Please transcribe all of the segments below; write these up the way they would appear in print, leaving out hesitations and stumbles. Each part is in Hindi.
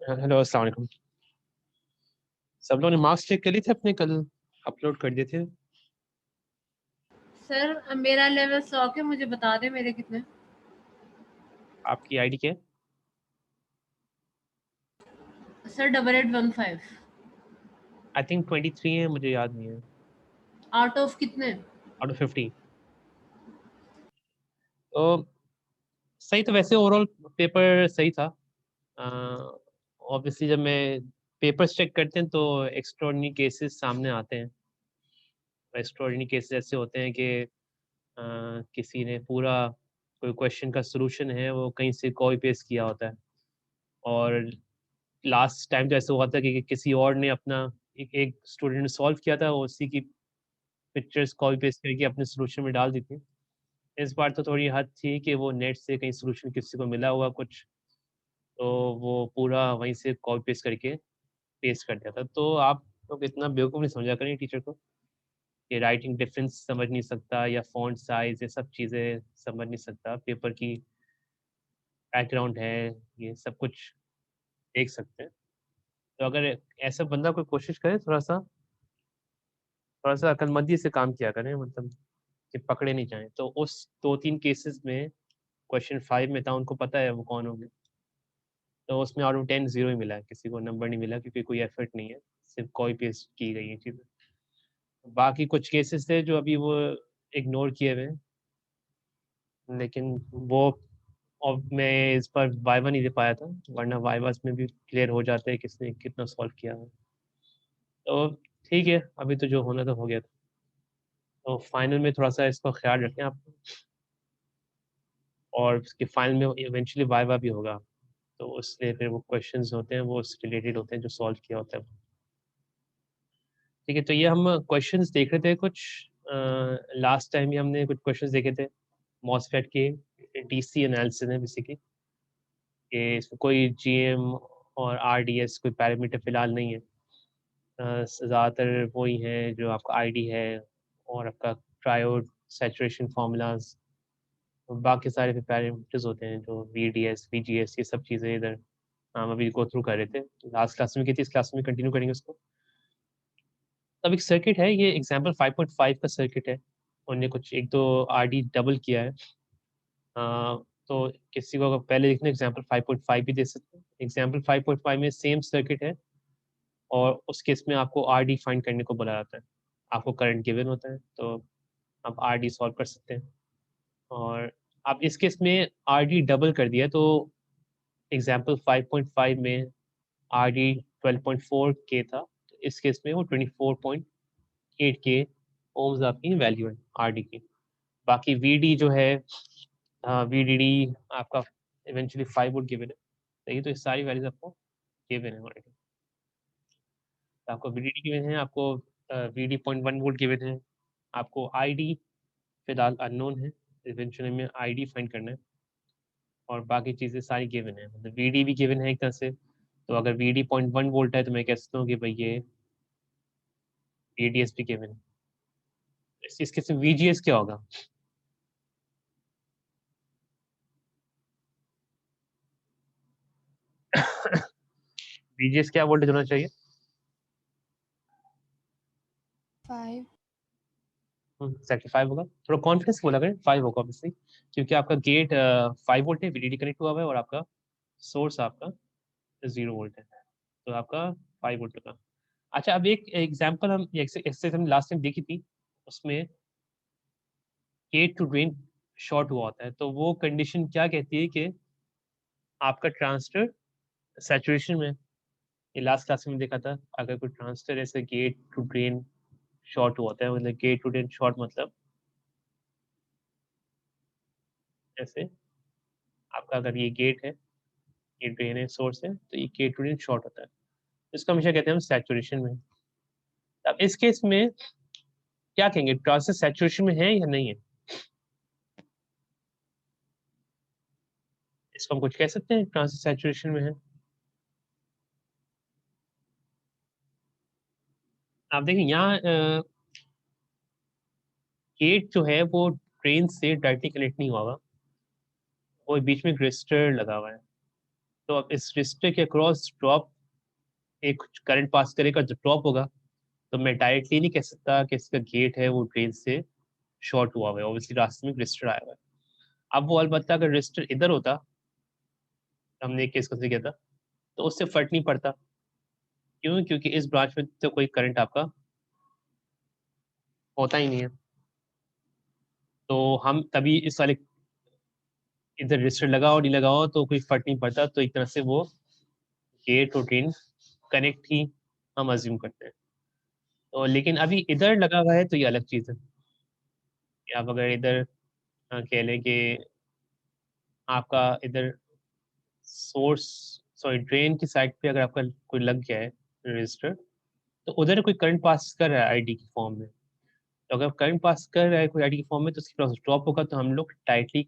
हेलो, अस्सलाम वालेकुम। सब लोगों ने मार्क्स चेक कर लिए थे अपने, कल अपलोड कर दिए थे। सर मेरा लेवल 100 के, मुझे बता दें मेरे कितने। आपकी आईडी क्या है? सर 8815। आई थिंक 23 है, मुझे याद नहीं है। आउट ऑफ कितने? Out of 50। तो सही तो, वैसे ओवरऑल पेपर सही था। ऑब्वियसली जब मैं पेपर्स चेक करते हैं तो एक्स्ट्राऑर्डिनरी केसेस सामने आते हैं। एक्स्ट्राऑर्डिनरी केसेस ऐसे होते हैं कि किसी ने पूरा कोई क्वेश्चन का सलूशन है वो कहीं से कॉपी पेस्ट किया होता है। और लास्ट टाइम तो ऐसा हुआ था कि किसी और ने अपना एक स्टूडेंट ने सॉल्व किया था, वो उसी की पिक्चर्स कॉपी पेस्ट करके अपने सॉल्यूशन में डाल दी थी। इस बार तो थोड़ी हद थी कि वो नेट से कहीं सॉल्यूशन किसी को मिला हुआ कुछ, तो वो पूरा वहीं से कॉपी पेस्ट करके पेस्ट कर दिया था। तो आप लोग इतना बेवकूफ़ नहीं समझा करें टीचर को, कि राइटिंग डिफरेंस समझ नहीं सकता या फ़ॉन्ट साइज़ ये सब चीज़ें समझ नहीं सकता, पेपर की बैकग्राउंड है, ये सब कुछ देख सकते हैं। तो अगर ऐसा बंदा कोई कोशिश करे, थोड़ा-सा अक्लमंदी से काम किया करें, मतलब कि पकड़े नहीं जाएँ। तो उस 2-3 केसेज़ में क्वेश्चन 5 में था, उनको पता है वो कौन होंगे। तो उसमें आउट ऑफ 10 0 ही मिला है, किसी को नंबर नहीं मिला क्योंकि कोई एफर्ट नहीं है, सिर्फ़ कॉपी पेस्ट की गई हैं चीज़ें। बाकी कुछ केसेज़ थे जो अभी वो इग्नोर किए हुए हैं, लेकिन वो और मैं इस बार वाइवा नहीं दे पाया था, वरना वाइवास में भी क्लियर हो जाता है किसने कितना सॉल्व किया है। तो ठीक है, अभी तो जो होना था हो गया था। तो फाइनल में थोड़ा-सा इसका ख़्याल रखें आप, और उसके फाइनल में इवेंचुअली वाइवा भी होगा। तो उससे फिर वो क्वेश्चंस होते हैं, वो उससे रिलेटेड होते हैं जो सॉल्व किया होता है। ठीक है, तो ये हम क्वेश्चंस देख रहे थे कुछ। लास्ट टाइम भी हमने कुछ क्वेश्चंस देखे थे मॉसफेट के, डीसी एनालिसिस है बेसिकली, कि इसमें कोई जीएम और आरडीएस कोई पैरामीटर फ़िलहाल नहीं है। ज़्यादातर वही हैं जो आपका आईडी है और आपका ट्रायोड सैचुरेशन फ़ॉर्मूलाज़, बाकी सारे फिर पैरामीटर्स होते हैं जो वीडीएस, वीजीएस ये सब चीज़ें इधर हम अभी गो थ्रू कर रहे थे। लास्ट क्लास में की थी, इस क्लास में कंटिन्यू करेंगे उसको। अब एक सर्किट है, ये एग्ज़ाम्पल 5.5 का सर्किट है। उन्होंने कुछ 1-2 आरडी डबल किया है। तो किसी को अगर पहले देखना है एग्ज़ाम्पल 5.5 भी दे सकते हैं। एग्ज़ाम्पल 5.5 में सेम सर्किट है और उस केस में आपको आरडी फाइंड करने को बोला जाता है। आपको करंट गिवन होता है, तो आप आरडी सॉल्व कर सकते हैं। और आप इस केस में आरडी डबल कर दिया, तो एग्ज़ाम्पल 5.5 में आरडी 12.4 के था, तो इस केस में वो 24.8 के ओम्स आपकी वैल्यू है आरडी की। बाकी वीडी जो है, वीडीडी आपका इवेंचुअली 5 वोल्ट गिवन है। सही, तो ये सारी वैल्यूज़ आपको गिवन है ऑलरेडी। तो आपको वीडीडी गिवन है, आपको वीडी 0.1 वोल्ट गिवन है, आपको आईडी फिलहाल अननोन है, इवेंचुअली में आईडी फाइंड करना है, और बाकी चीज़ें सारी गिवन है। मतलब वीडी भी गिवन है एक तरह से, तो अगर वीडी 0.1 वोल्ट है तो मैं कह सकता हूँ कि भाई ये वीडीएस भी गिवन है। इस केस में वीजीएस क्या होगा? वीजीएस क्या वोल्टेज होना चाहिए? 5। एग्जैक्टली 5 होगा। थोड़ा कॉन्फिडेंस बोला करें, 5 होगा ऑब्वियसली, क्योंकि आपका गेट 5 वोल्ट है, वीडीडी कनेक्ट हुआ हुआ है, और आपका सोर्स आपका 0 वोल्ट है, तो आपका 5 वोल्ट होगा। अच्छा, अब एक एग्जांपल हम एक्सरसाइज हमने लास्ट टाइम देखी थी, उसमें गेट टू ड्रेन शॉर्ट हुआ होता है, तो वो कंडीशन क्या कहती है कि आपका ट्रांजिस्टर सैचुरेशन में। ये लास्ट क्लास में देखा था, अगर कोई ट्रांजिस्टर ऐसे गेट टू ड्रेन शॉर्ट हुआ होता है, मतलब गेट टू ड्रेन शॉर्ट मतलब ऐसे, आपका अगर ये गेट है, ये ड्रेन है, सोर्स है, तो ये गेट टू ड्रेन शॉर्ट होता है, इसको हमेशा कहते हैं हम सैचुरेशन में। अब इस केस में क्या कहेंगे, ट्रांजिस्टर सैचुरेशन में है या नहीं है? इसको हम कुछ कह सकते हैं ट्रांजिस्टर सैचुरेशन में है। आप देखिए यहाँ गेट जो है वो ड्रेन से डायरेक्टली कनेक्ट नहीं हुआ हुआ, वो बीच में एक रेजिस्टर लगा हुआ है। तो अब इस रजिस्टर के अक्रॉस ड्रॉप एक करंट पास करेगा जो ड्रॉप होगा, तो मैं डायरेक्टली नहीं कह सकता कि इसका गेट है वो ड्रेन से शॉर्ट हुआ हुआ है, ऑब्वियसली रास्ते में रजिस्टर आया हुआ है। अब वो अलबत्ता अगर रजिस्टर इधर होता, हमने एक केस कंसिडर किया था, तो उससे फर्क नहीं पड़ता। क्यों? क्योंकि इस ब्रांच में तो कोई करंट आपका होता ही नहीं है, तो हम तभी इस वाले इधर रजिस्टर लगा हो नहीं लगा हो तो कोई फर्क नहीं पड़ता, तो एक तरह से वो गेट और ड्रेन कनेक्ट ही हम अज्यूम करते हैं। तो लेकिन अभी इधर लगा हुआ है तो ये अलग चीज़ है कि आप अगर इधर कह लें कि आपका इधर सोर्स सॉरी ड्रेन की साइड पे अगर आपका कोई लग गया है रजिस्टर, तो उधर कोई करंट पास कर रहा है आईडी की फॉर्म में, तो अगर करंट पास कर रहा है कोई आईडी की फॉर्म में तो उसकी प्रोसेस ड्रॉप होगा, तो हम लोग टाइटली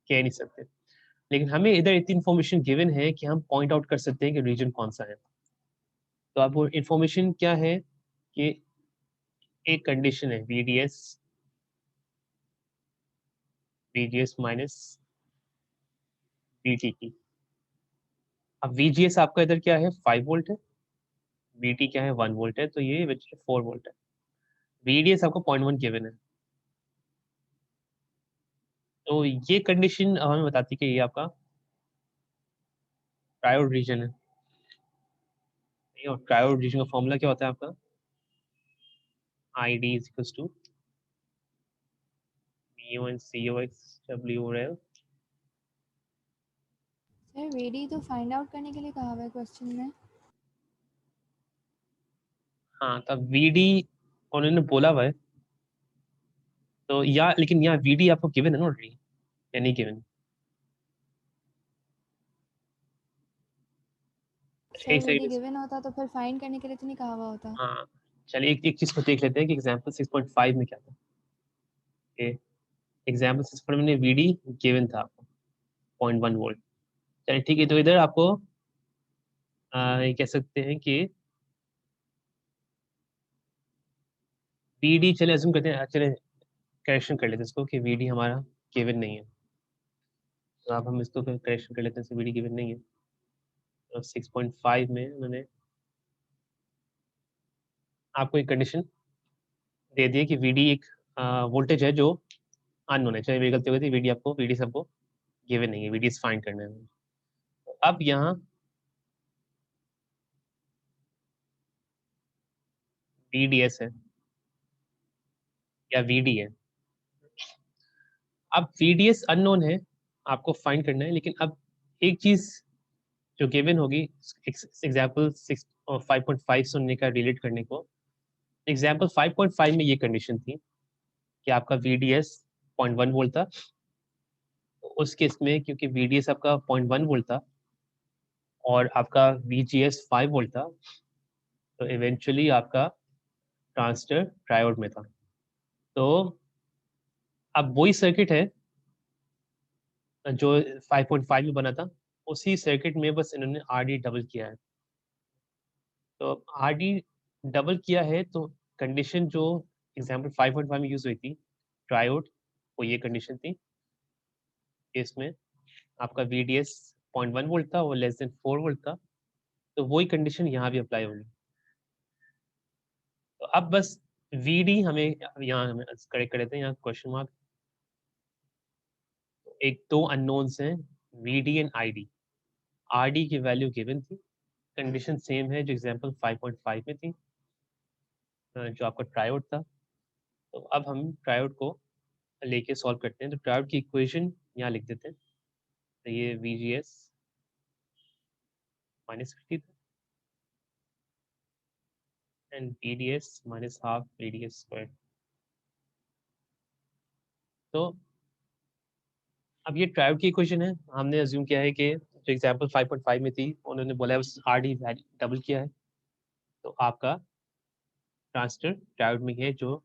कह नहीं सकते। लेकिन हमें इधर इतनी इन्फॉर्मेशन गिवन है कि हम पॉइंट आउट कर सकते हैं कि रीजन कौन सा है। तो अब वो इन्फॉर्मेशन क्या है कि एक कंडीशन है VGS माइनस VT की। अब VGS आपका इधर क्या है 5 वोल्ट है, VT क्या है 1 वोल्ट है, तो ये 4 वोल्ट है। VDS आपको 0.1 गिवन है, तो ये कंडीशन हमें बताती है कि ये आपका ट्रायोड रीजन है। और ट्रायोड रीजन का फॉर्मूला क्या होता है आपका? ID is equals to mu and COX WL। Sir वेडी तो फाइंड आउट करने के लिए कहा हुआ है क्वेश्चन में। हाँ, तब VD उन्होंने बोला हुआ है, तो या लेकिन यहाँ VD आपको गिवन है ना ऑलरेडी या नहीं गिवन? सर एक वेडी सेकंड। गिवन होता तो फिर फाइंड करने के लिए तो नहीं कहा हुआ होता। हाँ, चलिए एक चीज को देख लेते हैं कि एग्जाम्पल 6.5 में क्या था। एग्जाम्पल 6.5 में VD गिवन था आपको 0.1 वोल्ट। चलिए ठीक है, तो इधर आपको ये कह सकते हैं कि VD, चले अज्यूम करते हैं, चले करेक्शन कर लेते हैं इसको कि VD हमारा गिवन नहीं है, तो अब हम इसको करेक्शन कर लेते हैं, VD गिवन नहीं है। तो 6.5 में उन्होंने आपको एक कंडीशन दे दी है कि VD एक वोल्टेज है जो अननोन है, चाहे मेरी गलती हो गई थी, VD सबको गिवन नहीं है, VD फाइंड करना है। तो अब यहाँ VDS है या VD है। अब VDS अननोन है, आपको फाइंड करना है, लेकिन अब एक चीज जो गिवन होगी एग्जाम्पल 5.5 सुनने का रिलेट करने को, एग्जाम्पल 5.5 में ये कंडीशन थी कि आपका VDS 0.1 वोल्ट था। तो उस केस में क्योंकि VDS आपका 0.1 वोल्ट था और आपका VGS 5 वोल्ट था, तो इवेंचुअली आपका ट्रांजिस्टर ट्रायोड में था। तो अब वही सर्किट है जो 5.5 में बना था, उसी सर्किट में बस इन्होंने RD डबल किया है। तो RD डबल किया है तो कंडीशन जो एग्जाम्पल 5.5 में यूज हुई थी ट्रायोड, वो ये कंडीशन थी कि इसमें आपका VDS 0.1 वोल्ट था और लेस देन 4 वोल्ट था, तो वही कंडीशन यहाँ भी अप्लाई होगी। तो अब बस VD हमें यहाँ हमें करेक्ट कर देते हैं, यहाँ क्वेश्चन मार्क। एक दो अननोन्स हैं VD एंड ID। RD की वैल्यू गिवन थी, कंडीशन सेम है जो एग्जाम्पल 5.5 में थी, जो आपका ट्रायोड था। तो अब हम ट्रायोड को लेके सॉल्व करते हैं, तो ट्रायोड की इक्वेशन यहाँ लिख देते हैं। तो ये VGS -50 था and VDS -half VDS square. तो अब ये ट्रायोड की इक्वेशन है, हमने अज्यूम किया है कि जो एग्जाम्पल 5.5 में थी उन्होंने बोला है बस RD डबल किया है, तो आपका ट्रांजिस्टर ट्रायोड में है जो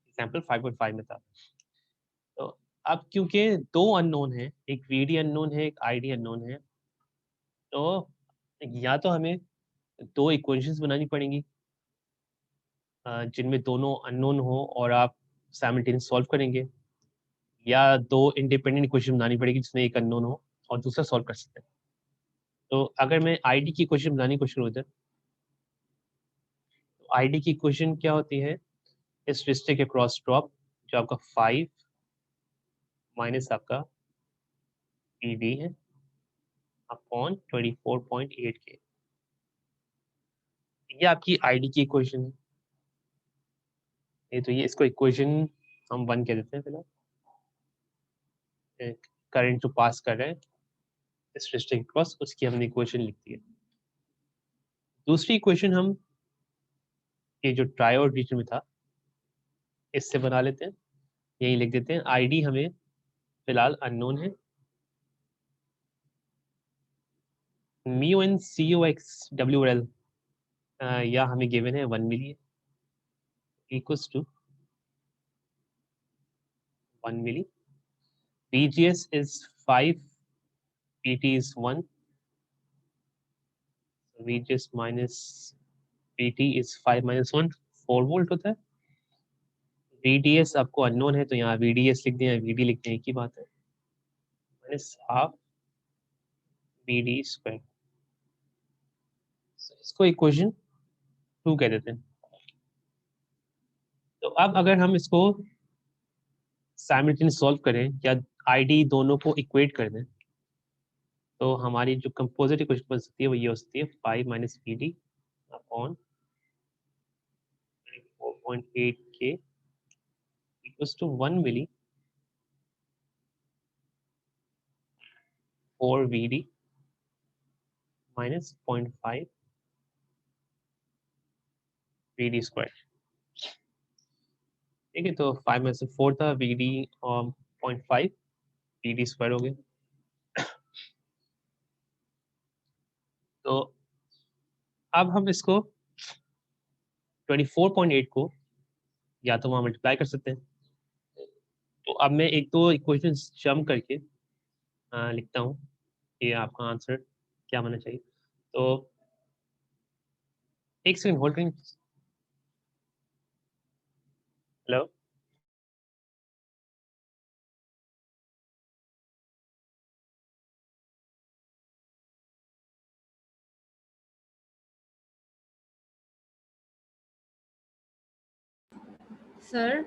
एग्जाम्पल 5.5 में था। तो अब क्योंकि दो अननोन है, एक VD अननोन है, एक ID अननोन है, तो या तो हमें दो इक्वेशंस बनानी पड़ेंगी जिनमें दोनों अननोन हो और आप साइमल्टेनियस सॉल्व करेंगे, या दो इंडिपेंडेंट इक्वेशन बनानी पड़ेगी जिसमें एक अननोन हो और दूसरा सॉल्व कर सकते हैं। तो अगर मैं आईडी की इक्वेशन बनाने की कोशिश करूँ इधर, तो आईडी की इक्वेशन क्या होती है, स्टैटिस्टिक अक्रॉस ड्रॉप जो आपका 5 माइनस आपका पीवी है अपॉन 24.8 के, ये आपकी आईडी की इक्वेशन है। ये तो ये इसको इक्वेशन हम 1 कह देते हैं फिलहाल, करंट जो पास कर रहे हैं स्टैटिस्टिक अक्रॉस, उसकी हमने इक्वेशन लिख दी है। दूसरी इक्वेशन हम ये जो ट्रायोड रीजन में था इससे बना लेते हैं, यही लिख देते हैं। आईडी हमें फिलहाल अननोन है, mu n C O X W L या हमें गिवन है 1 milli equals to 1 milli, VGS is 5, PT is 1, so VGS minus PT is 5 minus 1, 4 volt होता है। VDS आपको अननोन है तो यहाँ VDS लिख दें, VD लिख दें, एक ही बात है, माइनस हाफ VD स्क्वायर। इसको इक्वेशन 2 कह देते हैं। तो अब अगर हम इसको साइमल्टेनियस सॉल्व करें या आईडी दोनों को इक्वेट कर दें, तो हमारी जो कंपोजिट इक्वेशन बन सकती है वो ये हो सकती है 5 माइनस VD अपॉन 4.8 के equals to 1 milli 4 VD minus 0.5 VD square. ठीक है, तो 5 में से 4 था, VD और 0.5 VD स्क्वायर हो गया। तो अब हम इसको 24.8 को या तो वहाँ मल्टीप्लाई कर सकते हैं। तो अब मैं एक दो इक्वेशंस जंप करके लिखता हूँ कि आपका आंसर क्या होना चाहिए। तो एक सेकंड होल्ड करें। हेलो, सर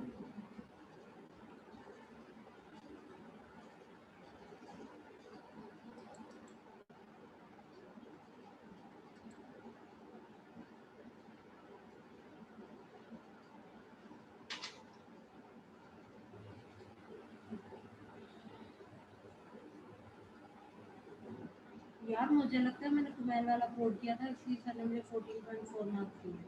यार मुझे लगता है मैंने कुमैल वाला कोड किया था, इसलिए सर ने मुझे 14.4 मार्क्स दिए।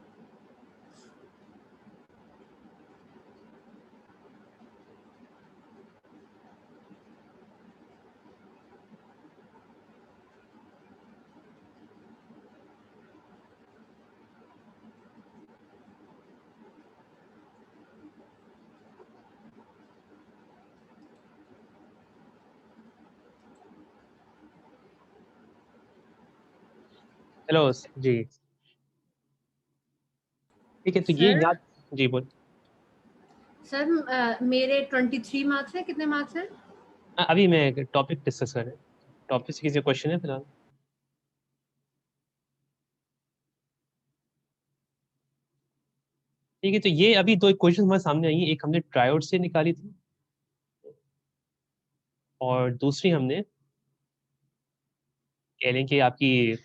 हेलो जी, ठीक है, तो ये सर याद जी बोल। सर मेरे 23 मार्क्स है, कितने मार्क्स हैं? अभी मैं टॉपिक डिस्कस कर रहे हैं, टॉपिक से किसी क्वेश्चन है फिलहाल? ठीक है, तो ये अभी दो इक्वेशन हमारे सामने आई हैं, एक हमने ट्रायोड से निकाली थी और दूसरी हमने कह लें कि आपकी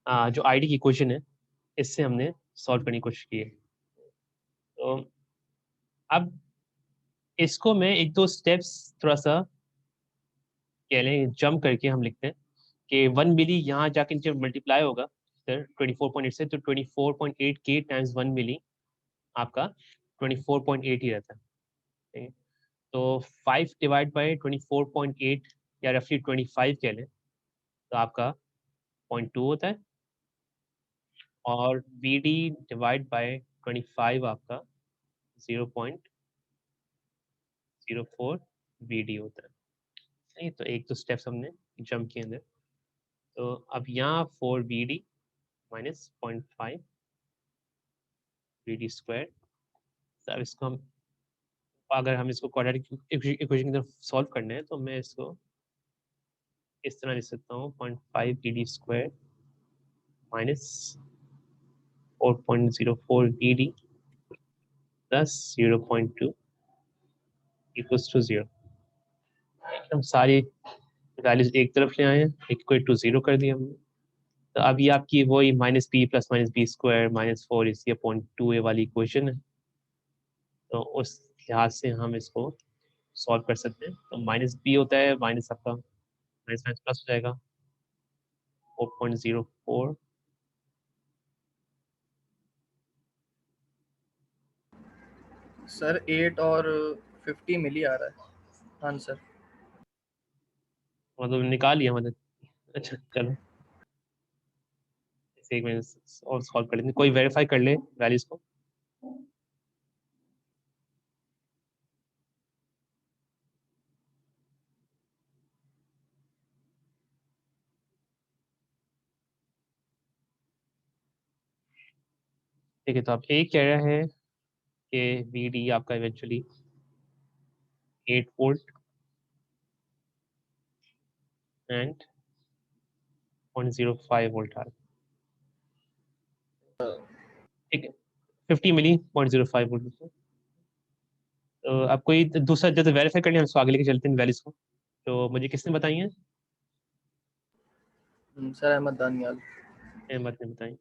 जो आईडी की इक्वेशन है इससे हमने सॉल्व करने की कोशिश की है। तो अब इसको मैं एक दो स्टेप्स थोड़ा सा कह लें जंप करके हम लिखते हैं कि 1 मिली यहाँ जाके जब मल्टीप्लाई होगा सर 24.8 से, तो 24.8 के टाइम्स 1 मिली आपका 24.8 ही रहता है। ठीक है, तो 5 डिवाइड बाई 24.8 या रफली 25 कह लें तो आपका 0.2 होता है, और बी डी डिवाइड बाय 25 आपका 0.04 बी डी होता है। सही, तो एक तो स्टेप्स हमने जंप किए अंदर। तो अब यहाँ 4 B D minus 0.5 B D square. अब इसको हम अगर हम इसको क्वाड्रेटिक इक्वेशन की तरफ सॉल्व करना है तो मैं इसको इस तरह लिख सकता हूँ 0.5 VD square minus 4.04 VD plus 0.2 equals to 0। हम सारी वैल्यूज एक तरफ ले आए हैं, इक्वल टू 0 कर दिया हमने। तो अब ये आपकी वही minus B plus minus B square minus 4 इसी अपॉन 2a वाली इक्वेशन है। तो उस लिहाज से हम इसको सॉल्व कर सकते हैं। तो माइनस बी होता है माइनस आपका माइनस माइनस प्लस हो जाएगा 4.04 सर 8 और 50 मिली आ रहा है आंसर। मतलब निकाल लिया मतलब। अच्छा चलो इसे एक मिनट और सॉल्व कर लेते हैं। कोई वेरीफाई कर ले वैल्यूज को। ठीक है, तो आप एक कह रहा है कि वी डी आपका इवेंचुअली 8 वोल्ट एंड 0.05 वोल्ट आ रहा है। ठीक है 50 मिली 0.05 वोल्ट। तो अब कोई दूसरा जब वेरीफाई करने हम इसको आगे लेके चलते हैं वैल्यूज को। तो मुझे किसने बताई है? सर अहमद दानियाल। अहमद ने बताई।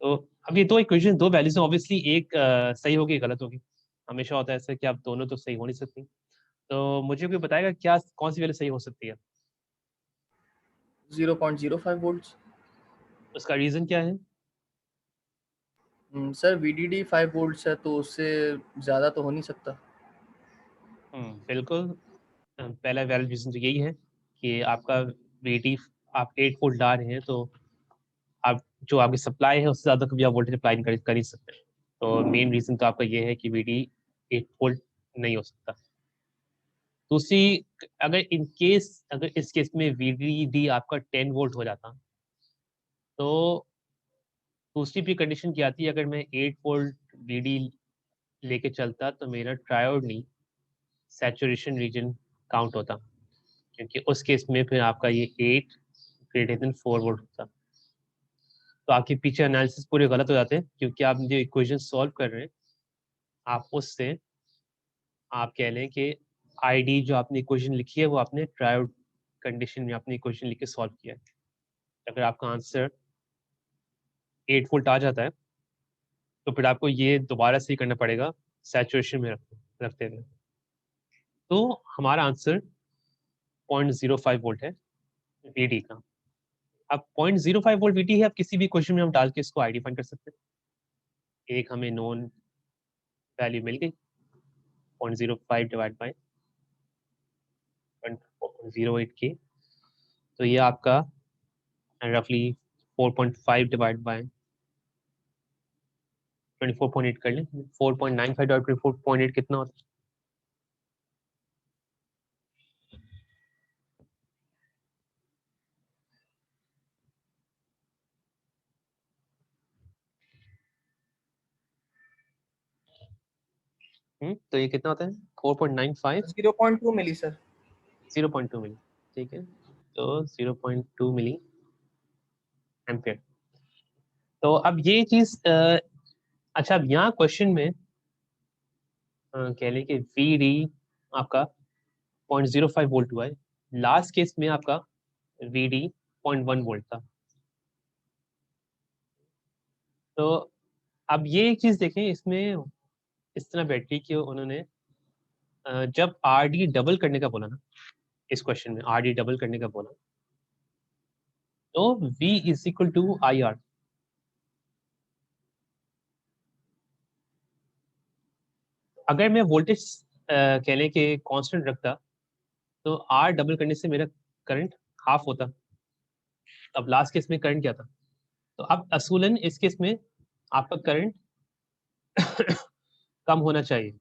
तो अब ये दो इक्वेशन दो वैल्यूज हैं, ऑब्वियसली एक सही होगी एक गलत होगी। हमेशा होता है ऐसा कि आप दोनों तो सही हो नहीं सकती। तो मुझे कोई बताएगा क्या कौन सी वैल्यू सही हो सकती है? 0.05 वोल्ट्स। उसका रीजन क्या है? सर VDD 5 वोल्ट्स है तो उससे ज़्यादा तो हो नहीं सकता। बिल्कुल। पहला वैलिड रीजन तो यही है कि आपका वीटी आप 8 वोल्ट ला रहे हैं, तो आप जो आपकी सप्लाई है उससे ज़्यादा कभी आप वोल्टेज अप्लाई कर ही सकते हैं। तो मेन रीजन तो आपका ये है कि वीडी 8 वोल्ट नहीं हो सकता। दूसरी, अगर इन केस अगर इस केस में वीडी आपका 10 वोल्ट हो जाता, तो दूसरी भी कंडीशन क्या आती है, अगर मैं 8 वोल्ट वीडी लेके चलता तो मेरा ट्रायोड नहीं सैचुरेशन रीजन काउंट होता, क्योंकि उस केस में फिर आपका ये 8 ग्रेटर देन 4 वोल्ट होता। तो आपके पीछे एनालिसिस पूरे गलत हो जाते हैं, क्योंकि आप जो इक्वेशन सॉल्व कर रहे हैं आप उससे आप कह लें कि आईडी जो आपने इक्वेशन लिखी है वो आपने ट्रायोड कंडीशन में आपने इक्वेशन लिख के सॉल्व किया है। अगर आपका आंसर 8 वोल्ट आ जाता है तो फिर आपको ये दोबारा से ही करना पड़ेगा सैचुरेशन में रखते हुए। तो हमारा आंसर 0.05 वोल्ट है वीडी का। अब 0.05 वोल्ट वीडी है, अब किसी भी क्वेश्चन में हम डाल के इसको आईडी फाइंड कर सकते हैं। एक हमें नॉन वैल्यू मिल गई 0.05 डिवाइड बाय 0.08 के, तो ये आपका रफली 4.5 डिवाइड बाय 24.8 कर लें। 4.95 डिवाइड 24.8 कितना होता है? तो ये कितना होता है 4.95 0.2 मिली सर। 0.2 मिली। ठीक है, तो 0.2 मिली एम्पियर। तो अब ये चीज अच्छा, अब यहाँ क्वेश्चन में कह लें कि वी डी आपका 0.05 वोल्ट हुआ है, लास्ट केस में आपका वी डी 0.1 वोल्ट था। तो अब ये एक चीज देखें इसमें, इस तरह बैठी कि उन्होंने जब आर डी डबल करने का बोला ना, इस क्वेश्चन में आर डी डबल करने का बोला, तो V is equal to I R. अगर मैं वोल्टेज कह लें कि कांस्टेंट रखता तो आर डबल करने से मेरा करंट हाफ होता। अब लास्ट केस में करंट क्या था? तो अब असूलन इस केस में आपका करंट कम होना चाहिए।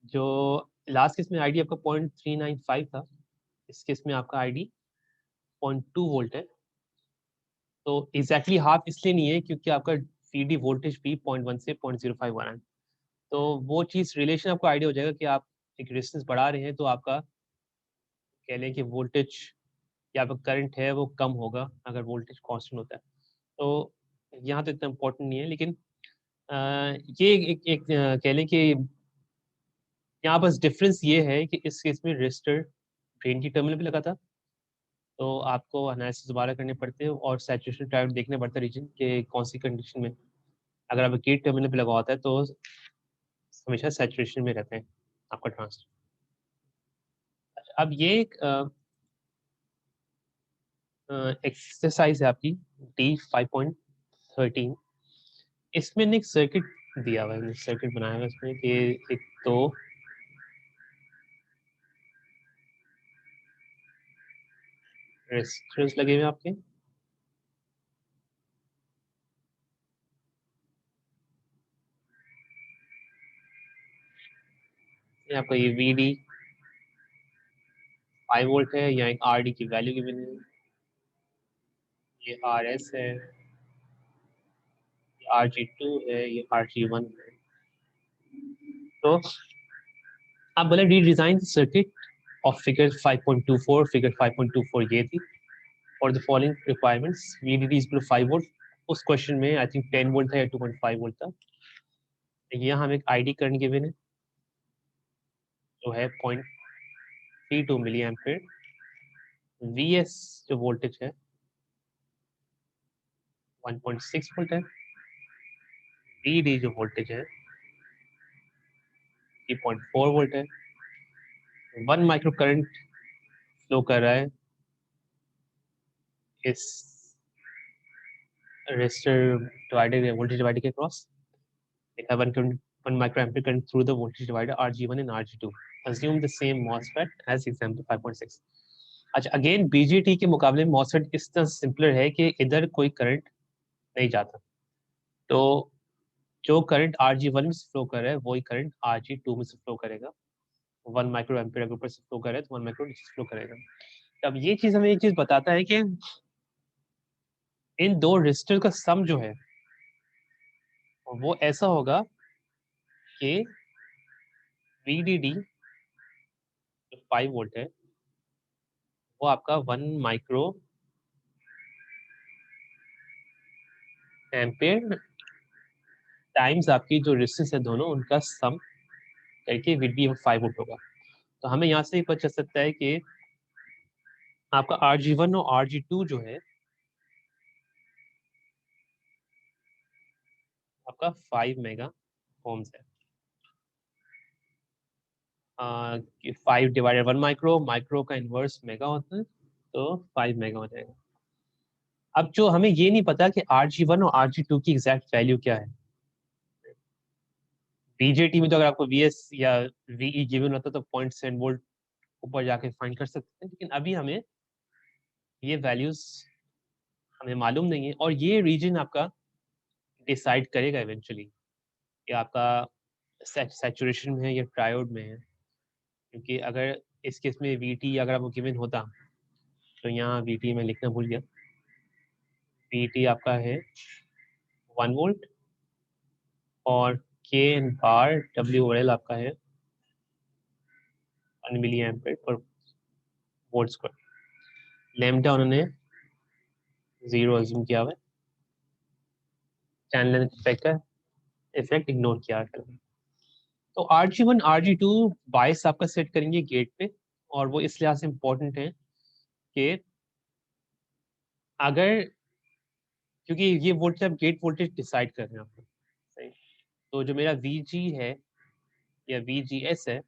जो लास्ट केस में आईडी आपका 0.395 था, इस केस में आपका आईडी 0.2 वोल्ट है। तो एग्जैक्टली हाफ इसलिए नहीं है क्योंकि आपका वीडी वोल्टेज भी 0.1 से 0.05 आ रहा है। तो वो चीज़ रिलेशन आपको आइडिया हो जाएगा कि आप एक रेजिस्टेंस बढ़ा रहे हैं तो आपका कह लें कि वोल्टेज या आपका करंट है वो कम होगा अगर वोल्टेज कांस्टेंट होता है। तो यहाँ तो इतना इम्पोर्टेंट नहीं है, लेकिन ये एक कह लें कि यहाँ बस डिफरेंस ये है कि इस केस में रेजिस्टर ड्रेन की टर्मिनल पे लगा था, तो आपको एनालिसिस दोबारा करने पड़ते हैं और सैचुरेशन टाइम देखना पड़ता है रीजन के कौन सी कंडीशन में। अगर आप गेट टर्मिनल पे लगा होता है तो हमेशा सैचुरेशन में रहते हैं आपका ट्रांजिस्टर। अब ये एक एक्सरसाइज है आपकी D5.13। इसमें एक सर्किट दिया हुआ है, सर्किट बनाया हुआ है इसमें कि एक तो रेजिस्टर्स लगे हुए हैं आपके, ये आपका ये VD 5 वोल्ट है, या एक RD की वैल्यू गिवन है, ये RS है, ये RG2 है, ये RG1 है। तो आप बोले redesign circuit of figure 5.24, figure 5.24 ये थी, और the following requirements VDD is below 5 volt. उस क्वेश्चन में आई थिंक 10 वोल्ट था या 2.5 वोल्ट था। यहाँ हमें एक ID करंट गिवन है जो है 0.32 मिली एम्पियर। VS जो वोल्टेज है 1.6 वोल्ट है। VD जो वोल्टेज है 3.4 वोल्ट है। 1 माइक्रो करंट फ्लो कर रहा है इस रेजिस्टर डिवाइडर वोल्टेज डिवाइडर के क्रॉस। देखा 1 micro ampere current through the voltage divider RG1 and RG2। assume the same MOSFET as example 5.6। अच्छा, अगेन BJT के मुकाबले में MOSFET इस तरह सिंपलर है कि इधर कोई करंट नहीं जाता, तो जो करंट RG1 में से फ्लो कर रहा है वही करंट RG2 में से फ्लो करेगा। 1 माइक्रो एम्पियर अगर ऊपर से फ्लो कर रहा है तो 1 माइक्रो नीचे से फ्लो करेगा। अब ये चीज हमें एक चीज बताता है कि इन दो रेजिस्टर का सम जो है वो ऐसा होगा कि VDD जो 5 वोल्ट है वो आपका 1 माइक्रो एम्पियर टाइम्स आपकी जो रेजिस्टेंस है दोनों उनका सम करके VDD 5 वोल्ट होगा। तो हमें यहाँ से पता चल सकता है कि आपका RG1 और RG2 जो है आपका 5 मेगा ओम्स है। 5 डिवाइडेड 1 माइक्रो, माइक्रो का इनवर्स मेगा होता है, तो 5 मेगा हो जाएगा। अब जो हमें ये नहीं पता कि RG1 और RG2 की एग्जैक्ट वैल्यू क्या है। BJT में तो अगर आपको VS या VE गिवन होता तो 0.7 वोल्ट ऊपर जाके फाइंड कर सकते हैं, लेकिन अभी हमें ये वैल्यूज हमें मालूम नहीं है, और ये रीजन आपका डिसाइड करेगा इवेंचुअली कि आपका सैचुरेशन में है या ट्रायोड में है। क्योंकि अगर इस केस में VT अगर आपको गिवन होता तो यहाँ VT में लिखना भूल गया, VT आपका है 1 वोल्ट और K एंड बार WL आपका है 1 milli ampere per volt square. Lambda उन्होंने 0 अज्यूम किया हुआ है, चैनल इफेक्ट का इफेक्ट इग्नोर किया है। तो RG1 RG2 बायस आपका सेट करेंगे गेट पे, और वो इस लिहाज से इम्पोर्टेंट है कि अगर, क्योंकि ये वोल्टेज आप गेट वोल्टेज डिसाइड कर रहे हैं आपको, सही। तो जो मेरा VG है या VGS है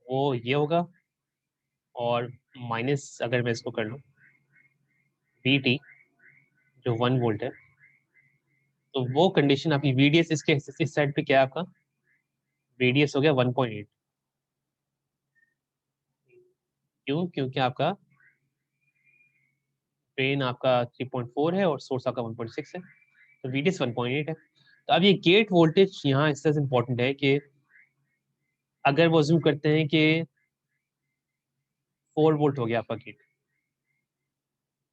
वो ये होगा, और माइनस अगर मैं इसको कर लूँ VT जो 1 वोल्ट है, तो वो कंडीशन आपकी VDS इसके इस साइड पे क्या है आपका VDS हो गया 1.8। क्यों? क्योंकि आपका ड्रेन आपका 3.4 है और सोर्स आपका 1.6 है, तो VDS 1.8 है। तो अब ये गेट वोल्टेज यहाँ इस तरह से इम्पोर्टेंट है कि अगर वो अज्यूम करते हैं कि 4 वोल्ट हो गया आपका गेट,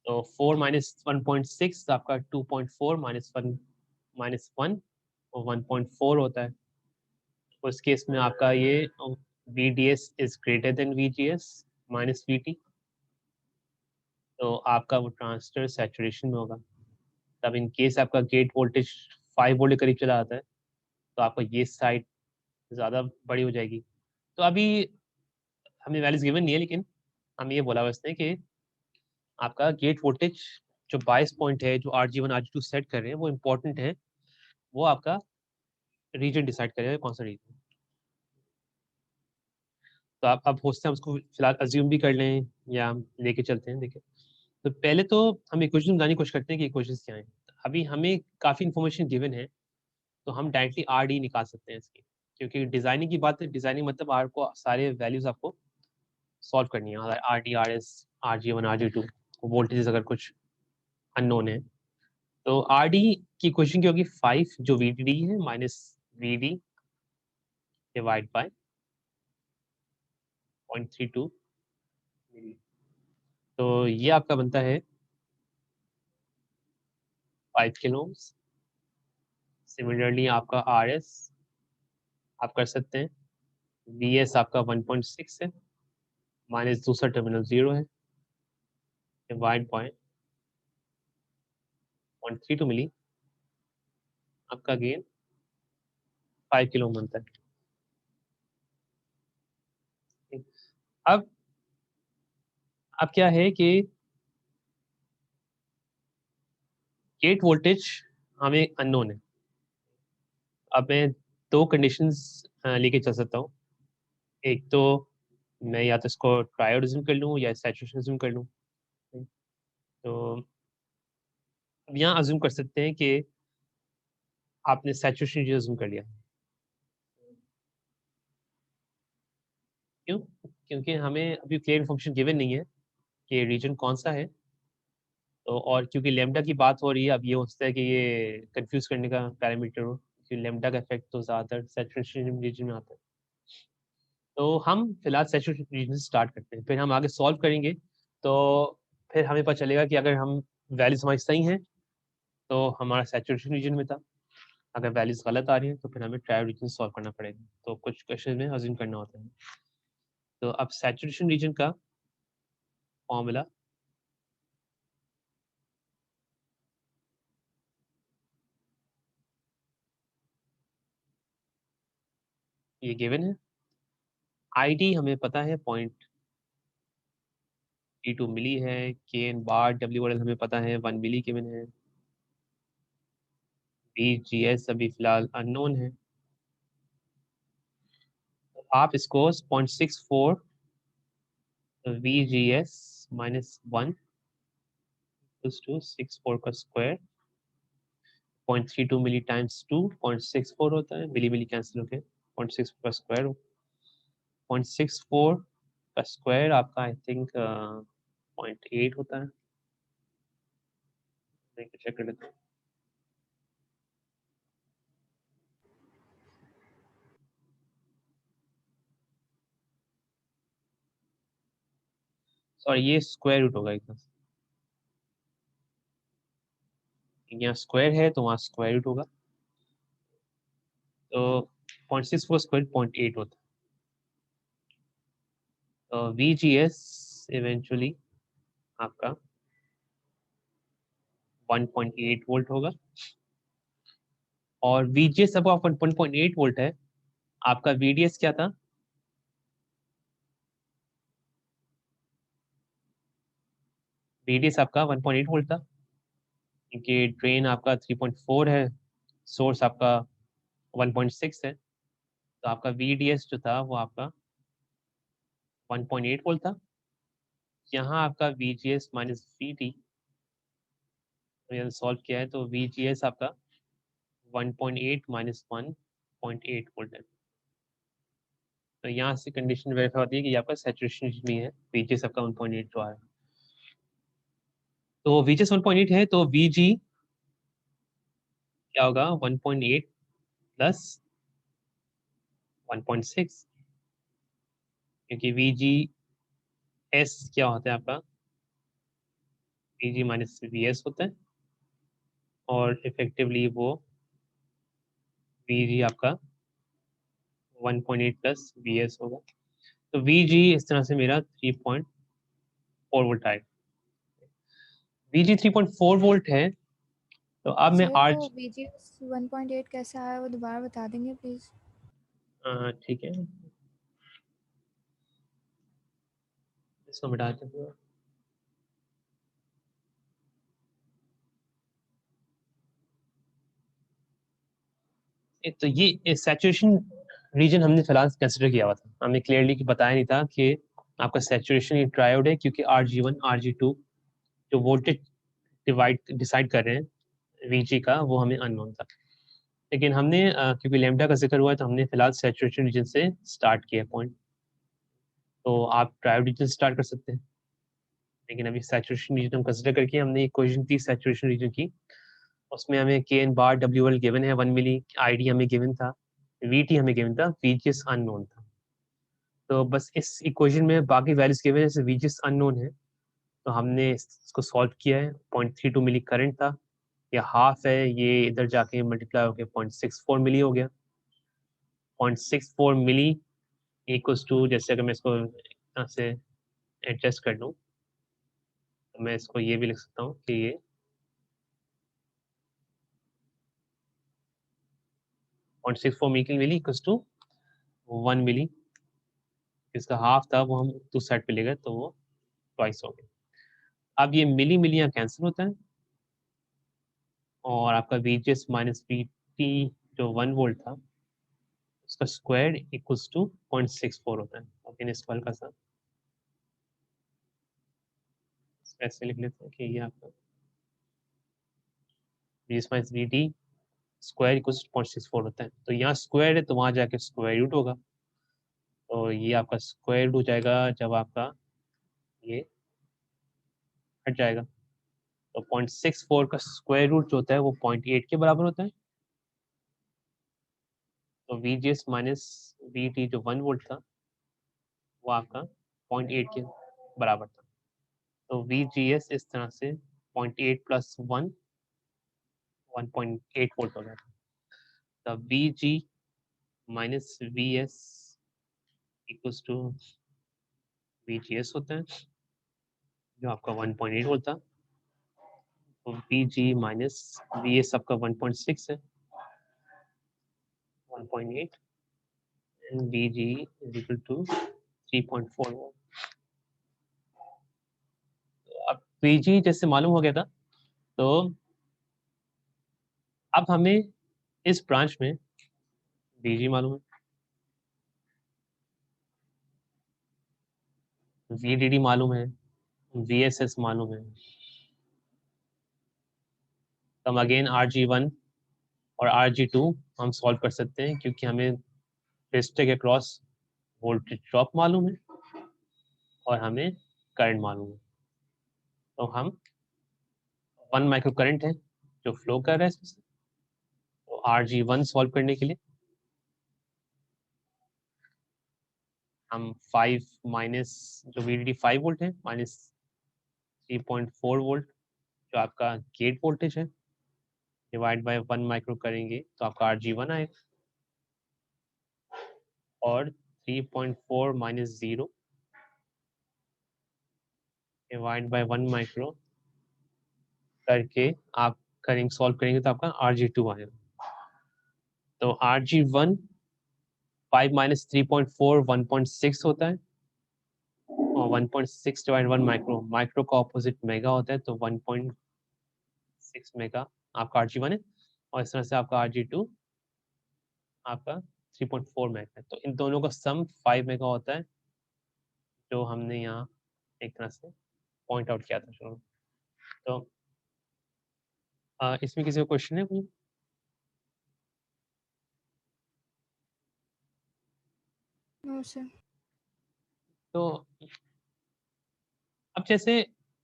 तो 4 माइनस 1.6 आपका 2.4 माइनस 1 और 1.4 होता है। उस केस में आपका ये VDS is greater than VGS minus VT, तो आपका वो ट्रांजिस्टर सैचुरेशन में होगा। तब इन केस आपका गेट वोल्टेज 5 वोल्ट के करीब चला आता है तो आपको ये साइड ज़्यादा बड़ी हो जाएगी। तो अभी हमें वैल्यूज गिवन नहीं है, लेकिन हम ये बोला बस कि आपका गेट वोल्टेज जो 22 पॉइंट है, जो RG1 RG2 सेट कर रहे हैं वो इम्पोर्टेंट है। वो आपका रीजन डिसाइड करेगा कौन सा रीजन। तो आप अब हो सकता है उसको फिलहाल अज्यूम भी कर लें या हम लेके चलते हैं। देखिए, तो पहले तो हम इक्वेशन बनाने की कोशिश करते हैं कि इक्वेशंस क्या हैं। अभी हमें काफ़ी इन्फॉर्मेशन गिवन है, तो हम डायरेक्टली RD निकाल सकते हैं इसकी, क्योंकि डिज़ाइनिंग की बात है। डिज़ाइनिंग मतलब आपको सारे वैल्यूज़ आपको सॉल्व करनी है। अगर RD, RS, RG1, RG2 voltages अगर कुछ अननोन है, तो RD की इक्वेशन क्या होगी? 5 जो VDD है माइनस VD डिवाइड बाय 0.32 मिली। तो ये आपका बनता है 5 किलो ओम्स। सिमिलरली आपका RS आप कर सकते हैं, VS आपका 1.6 है, माइनस दूसरा टर्मिनल 0 है, डिवाइड बाय 0.32 मिली। आपका गेन 5 किलो ओम बनता है। अब क्या है कि गेट वोल्टेज हमें अननोन है। अब मैं दो कंडीशंस लेके चल सकता हूँ। एक तो मैं या तो इसको ट्रायोडिज्म कर लूँ या सैचुरेशनिज्म कर लूँ। तो अब यहाँ अज्यूम कर सकते हैं कि आपने सैचुरेशन अज्यूम कर लिया। क्यों? क्योंकि हमें अभी क्लियर इन्फॉर्मेशन गिवन नहीं है कि रीजन कौन सा है। तो और क्योंकि लैम्डा की बात हो रही है, अब ये हो सकता है कि ये कंफ्यूज करने का पैरामीटर हो, क्योंकि लैम्डा का इफेक्ट तो ज़्यादातर सैचुरेशन रीजन में आता है। तो हम फिलहाल सैचुरेशन रीजन से स्टार्ट करते हैं, फिर हम आगे सॉल्व करेंगे। तो फिर हमें पता चलेगा कि अगर हम वैल्यूज हमारी सही हैं तो हमारा सैचुरेशन रीजन में था, अगर वैल्यूज गलत आ रही हैं तो फिर हमें ट्रायल रीजन सॉल्व करना पड़ेगा। तो कुछ क्वेश्चन में अज्यूम करना होता है। तो अब सैचुरेशन रीजन का फॉर्मूला ये गिवन है। ID हमें पता है 0.32 मिली है। KN बार WL हमें पता है 1 मिली गिवन है। VGS अभी फिलहाल अननोन है। तो आप इसको 0.64 VGS माइनस 1 टू 64 का स्क्वायर 0.32 मिली टाइम्स 2 0.64 होता है। मिली मिली कैंसिल होके 0.64 का स्क्वायर 0.64 का स्क्वायर आपका आई थिंक 0.8 होता है। मैं चेक कर लेता हूँ। सॉरी, ये स्क्वायर रूट होगा एकदम। यहाँ स्क्वायर है तो वहाँ स्क्वायर रूट होगा। तो 0.64 स्क्वायर 0.8 होता है। तो VGS इवेंचुअली आपका 1.8 वोल्ट होगा। और VGS अब आपका 1.8 वोल्ट है, आपका VDS क्या था? VDS आपका 1.8 वोल्ट था, क्योंकि ड्रेन आपका 3.4 है, सोर्स आपका 1.6 है। तो आपका VDS जो था वो आपका 1.8 वोल्ट था। यहाँ आपका VGS माइनस VD सॉल्व किया है, तो VGS आपका 1.8 माइनस 1.8 वोल्ट है। तो यहाँ से कंडीशन वेरीफाई होती है कि आपका सैचुरेशन में है। VGS आपका 1.8 जो आ रहा है, तो VGS 1.8 है, तो VG क्या होगा? 1.8 प्लस 1.6, क्योंकि VGS क्या होता है आपका? VG माइनस VS होता है, और इफेक्टिवली वो VG आपका 1.8 प्लस VS होगा। तो VG इस तरह से मेरा 3.4 वोल्ट आएगा। VG 3.4 वोल्ट है, तो अब मैं सर आर वो VGS 1.8 कैसा है वो दोबारा बता देंगे प्लीज? ठीक है, इसको मिटा देते हैं। तो ये सैचुरेशन रीजन हमने फिलहाल कंसिडर किया हुआ था, हमने क्लियरली बताया नहीं था कि आपका सैचुरेशन ये ट्रायोड है, क्योंकि RG1 RG2 जो वोल्टेज डिसाइड कर रहे हैं VG का, वो हमें अननोन था। लेकिन हमने क्योंकि लैम्डा का जिक्र हुआ है, तो हमने फिलहाल सैचुरेशन रीजन से स्टार्ट किया पॉइंट। तो आप ट्रायोड रीजन स्टार्ट कर सकते हैं, लेकिन अभी सैचुरेशन रीजन हम कंसिडर करके हमने इक्वेशन थी सैचुरेशन रीजन की, उसमें हमें KN बार WL गिवन है 1 मिली, ID हमें गिवन था, VT हमें गिवन था, VGS अननोन था। तो बस इस इक्वेशन में बाकी वैल्यूज गिवन है, जैसे VGS अननोन है, तो हमने इसको सॉल्व किया है। 0.32 मिली करंट था, या हाफ है, ये इधर जाके मल्टीप्लाई होकर 0.64 मिली हो गया। 0.64 मिली इक्वल्स टू, जैसे अगर मैं इसको यहाँ से एडजस्ट कर लूँ, तो मैं इसको ये भी लिख सकता हूँ कि ये 0.64 मिली इक्वल्स टू 1 मिली, इसका हाफ था वो हम दूसरी साइड पे ले गए, तो वो ट्वाइस हो गया। अब ये मिली मिली यहाँ कैंसिल होता है, और आपका VGS माइनस VT जो 1 वोल्ट था, उसका स्क्वायर इक्वल्स टू 0.64 होता है। लेकिन इसको हल्का सा ऐसे लिख लेते हैं कि ये आपका VGS minus VT square equals to 0.64 होता है। तो यहाँ स्क्वायर है, तो वहाँ जाके स्क्वायर रूट होगा, तो ये आपका स्क्वायर रूट हो जाएगा जब आपका ये हट जाएगा। तो 0.64 का स्क्वायर रूट जो होता है वो 0.8 के बराबर होता है। तो VGS माइनस VT जो 1 वोल्ट था, वो आपका 0.8 के बराबर था। तो VGS इस तरह से 0.8 प्लस 1 1.8 वोल्ट हो गया था। तो VG minus VS equals to VGS होता है, जो आपका 1.8 वोल्ट था। तो VG माइनस VS आपका 1.6 है, 1.8, and VG is equal to 3.4 volt. अब VG जैसे मालूम हो गया था, तो अब हमें इस ब्रांच में VG मालूम है, VDD मालूम है, VSS मालूम है। तो हम अगेन RG1 और RG2 हम सॉल्व कर सकते हैं, क्योंकि हमें रेजिस्टर के क्रॉस वोल्टेज ड्रॉप मालूम है और हमें करंट मालूम है। तो हम 1 माइक्रो करंट है जो फ्लो कर रहा है इसमें से। तो RG1 सॉल्व करने के लिए हम 5 माइनस जो VDD 5 वोल्ट है माइनस 3.4 वोल्ट जो आपका गेट वोल्टेज है, डिवाइड बाय 1 माइक्रो करेंगे तो आपका RG1 आएगा, और 3.4 माइनस 0 डिवाइड बाय 1 माइक्रो करके आप करेंगे, सॉल्व करेंगे तो आपका RG2 आएगा। तो RG1 5 माइनस 3.4 1.6 होता है, और 1.6 डिवाइड 1 माइक्रो, माइक्रो का ऑपोजिट मेगा होता है, तो 1.6 मेगा आपका RG1 है, और इस तरह से आपका RG2 आपका 3.4 मेगा है। तो इन दोनों का सम 5 मेगा होता है, जो हमने यहाँ एक तरह से पॉइंट आउट किया था शुरू में। तो इसमें किसी को क्वेश्चन है कोई? No sir. तो अब जैसे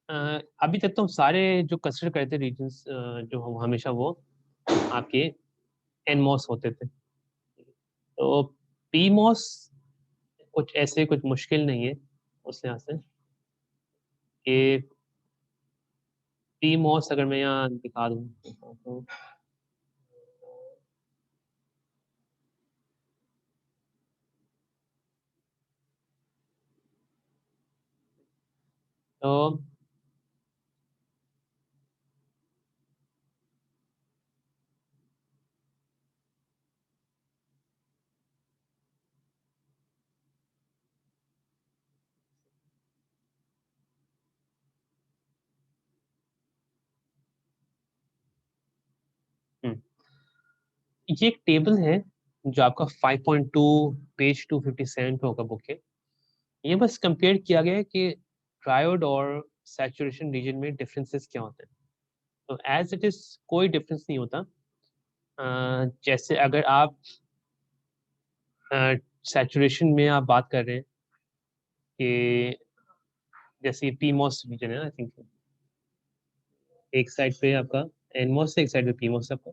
अभी तक तो हम सारे जो कंसिडर करते रीजन्स जो हम हमेशा वो आपके एनमॉस होते थे। तो पीमॉस कुछ ऐसे कुछ मुश्किल नहीं है उस लिहाज से कि पीमॉस अगर मैं यहाँ दिखा दूँ तो ये एक टेबल है जो आपका 5.2 पेज 257 पे होगा बुक के। ये बस कंपेयर किया गया है कि ट्रायोड और सैचुरेशन रीजन में डिफरेंसेस क्या होते हैं। तो एज इट इज कोई डिफरेंस नहीं होता। जैसे अगर आप सैचुरेशन में आप बात कर रहे हैं कि जैसे पीमोस रीजन है आई थिंक, एक साइड पे आपका एनमोस है, एक साइड पे पीमोस है आपका।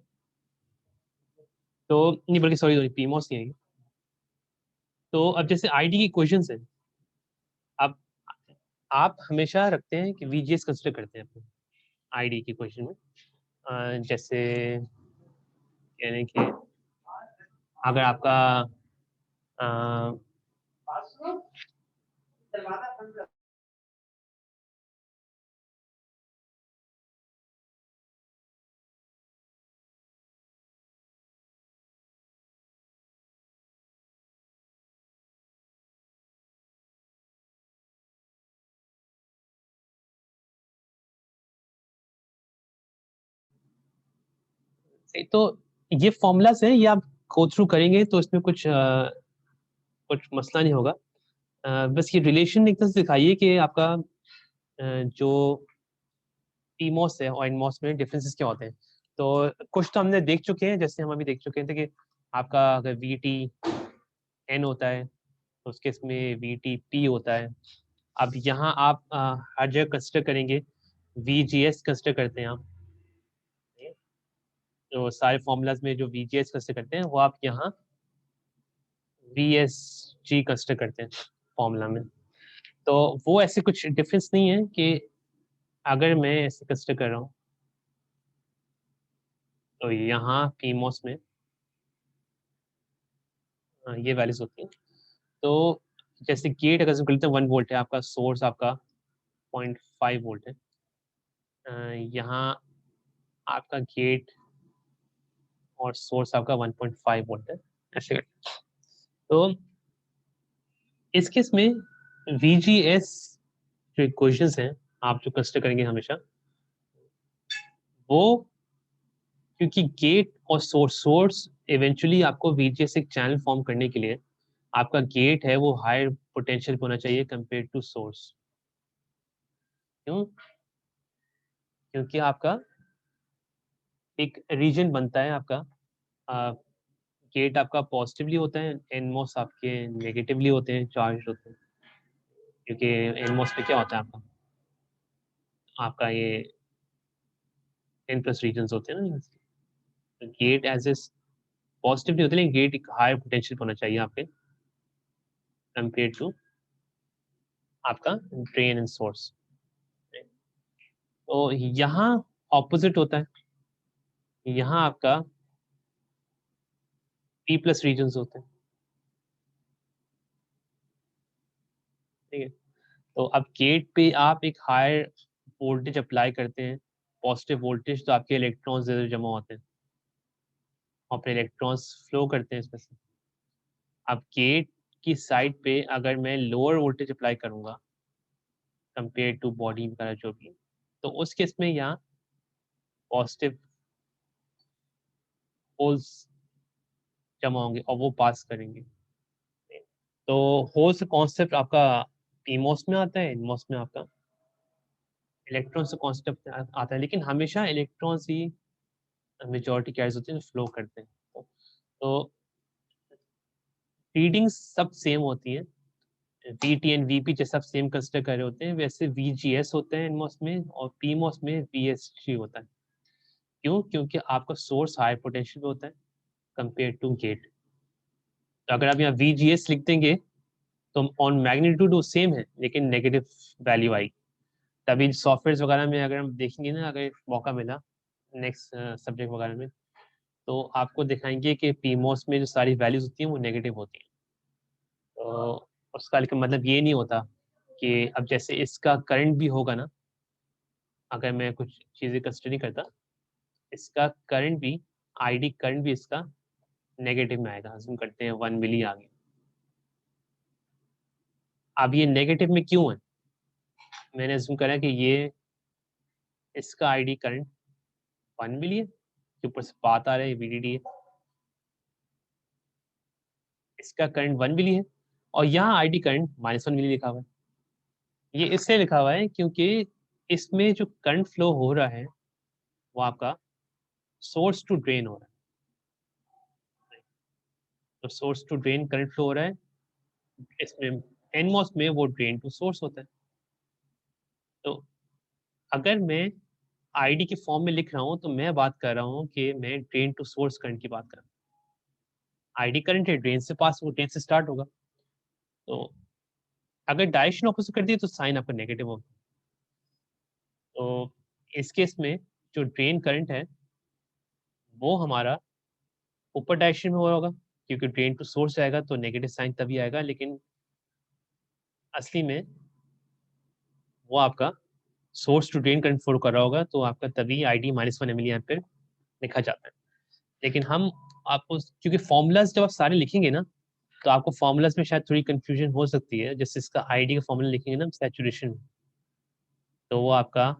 तो नहीं, बल्कि सॉरी पीमोस नहीं है ये। तो अब जैसे आईडी की क्वेश्चंस है, अब आप हमेशा रखते हैं कि वीजीएस कंसिडर करते हैं अपने आईडी की क्वेश्चन में। जैसे यानी कि अगर आपका अ, तो ये फॉर्मूलाज है, ये आप गो थ्रू करेंगे तो इसमें कुछ मसला नहीं होगा। बस ये रिलेशन एक तरह से दिखाइए कि आपका जो पीमोस है और एनमोस में डिफरेंसेस क्या होते हैं। तो कुछ तो हमने देख चुके हैं, जैसे हम अभी देख चुके थे कि आपका अगर वी टी एन होता है तो उसके इसमें वी टी पी होता है। अब यहाँ आप हर जगह कंसिडर करेंगे, वी जी एस कंसिडर करते हैं आप। जो सारे फॉर्मूलाज में जो वी जी एस कंसिडर करते हैं वो आप यहाँ वी एस जी कंसिडर करते हैं फॉर्मूला में। तो वो ऐसे कुछ डिफरेंस नहीं है कि अगर मैं ऐसे कंसिडर कर रहा हूँ तो यहाँ पीमोस में ये वैल्यूज होती हैं। तो जैसे गेट अगर करते हैं 1 वोल्ट है आपका, सोर्स आपका 0.5 वोल्ट है। यहाँ आपका गेट और सोर्स आपका 1.5 वोल्ट है ऐसे करके। तो इस केस में VGS जो इक्वेशंस हैं आप जो कंसिडर करेंगे हमेशा, वो क्योंकि गेट और सोर्स इवेंचुअली आपको VGS एक चैनल फॉर्म करने के लिए आपका गेट है वो हायर पोटेंशियल होना चाहिए कंपेयर टू सोर्स। क्यों? क्योंकि आपका एक रीजन बनता है आपका, गेट आपका पॉजिटिवली होता है, एनमोस आपके नेगेटिवली होते हैं, चार्ज होते हैं। क्योंकि एनमोस पे क्या होता है आपका आपका ये एन प्लस रीजन होते हैं ना। गेट एज ए पॉजिटिवली होते हैं, लेकिन गेट एक हायर पोटेंशियल होना चाहिए आपके कंपेयर टू आपका ड्रेन एंड सोर्स। तो यहाँ ऑपोजिट होता है, यहाँ आपका पी प्लस रीजन होते हैं। ठीक है, तो अब गेट पे आप एक हायर वोल्टेज अप्लाई करते हैं, पॉजिटिव वोल्टेज, तो आपके इलेक्ट्रॉन्स ज़्यादा जमा होते हैं, अपने इलेक्ट्रॉन्स फ्लो करते हैं इसमें से। अब गेट की साइड पे अगर मैं लोअर वोल्टेज अप्लाई करूंगा कंपेयर टू बॉडी वगैरह जो भी, तो उस केस में यहाँ पॉजिटिव होल्स जमा होंगे और वो पास करेंगे। तो होल्स कॉन्सेप्ट आपका पीमोस में आता है, एनमोस में आपका इलेक्ट्रॉन से कॉन्सेप्ट आता है, लेकिन हमेशा इलेक्ट्रॉन्स ही मेजॉरिटी कैरिज होते हैं, फ्लो करते हैं। तो रीडिंग्स सब सेम होती है, we T and V P जैसे सब सेम कंसिडर कर रहे होते हैं, वैसे वी जी एस होते हैं एनमोस में और पीमोस में वी एस जी होता है। क्यों? क्योंकि आपका सोर्स हाई पोटेंशियल होता है कंपेयर टू गेट। तो अगर आप यहाँ वी जी एस लिख देंगे तो ऑन मैग्नीट्यूड वो सेम है लेकिन नेगेटिव वैल्यू आई। तभी सॉफ्टवेयर वगैरह में अगर हम देखेंगे ना, अगर मौका मिला नेक्स्ट सब्जेक्ट वगैरह में, तो आपको दिखाएंगे कि पीमोस में जो सारी वैल्यूज होती हैं वो नेगेटिव होती हैं। तो उसका लेकिन मतलब ये नहीं होता कि अब जैसे इसका करंट भी होगा ना, अगर मैं कुछ चीज़ें कंसिडर नहीं करता, इसका करंट भी, आईडी करंट भी इसका नेगेटिव में आएगा। हम करते हैं 1 मिली आ गया। अब ये नेगेटिव में क्यों है? मैंने अज्यूम करा कि ये इसका आईडी करंट 1 मिली है, कि ऊपर से बात आ रहा है, VDD है। इसका करंट 1 मिली है और यहाँ आईडी करंट -1 मिली लिखा हुआ है। ये इसलिए लिखा हुआ है क्योंकि इसमें जो करंट फ्लो हो रहा है वो आपका सोर्स टू ड्रेन हो रहा है। तो source to drain current flow हो रहा है, इसमें एनमॉस में वो ड्रेन टू सोर्स होता है। तो अगर मैं आईडी के फॉर्म में लिख रहा हूँ तो मैं बात कर रहा हूँ कि मैं ड्रेन टू सोर्स करंट की बात कर रहा हूँ। आईडी करंट है, ड्रेन से पास हो, ड्रेन से स्टार्ट होगा। तो अगर डायरेक्शन ऑपोजिट कर दिए तो साइन आपका नेगेटिव होगा। तो इस केस में जो ड्रेन करंट है वो हमारा ऊपर डायरेक्शन में हो रहा होगा, क्योंकि ड्रेन टू सोर्स जाएगा तो नेगेटिव साइन तभी आएगा, लेकिन असली में वो आपका source to drain current flow कर रहा होगा, तो आपका तभी आईडी -1 मिली एम्पीयर लिखा जाता है। लेकिन हम आपको, क्योंकि फॉर्मूलाज जब आप सारे लिखेंगे ना तो आपको फॉर्मूलाज में शायद थोड़ी कंफ्यूजन हो सकती है। जैसे इसका आईडी का फॉर्मूला लिखेंगे ना सैचुरेशन, तो वो आपका,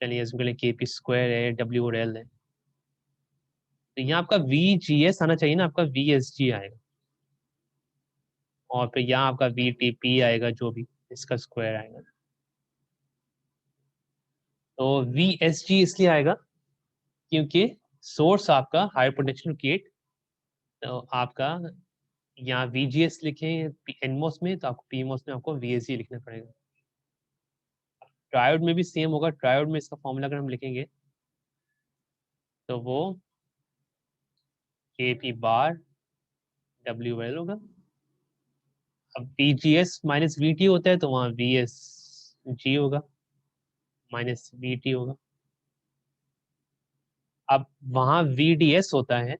चलिए इसमें के लिए केपी स्क्वायर है, डब्ल्यू और एल है। तो यहाँ आपका VGS आना चाहिए ना, आपका VSG आएगा, और फिर यहाँ आपका VTP आएगा, जो भी इसका स्क्वायर आएगा। तो VSG इसलिए आएगा क्योंकि सोर्स आपका हायर पोटेंशियल क्रिएट, तो आपका यहाँ VGS लिखें एनमॉस में तो आपको पीमॉस में आपको VSG लिखना पड़ेगा। ट्रायोड में भी सेम होगा। ट्रायोड में इसका फॉर्मूला अगर हम लिखेंगे तो वो KP बार WL होगा। अब VGS माइनस VT होता है तो वहाँ VSG होगा, माइनस VT होगा। अब वहाँ VDS होता है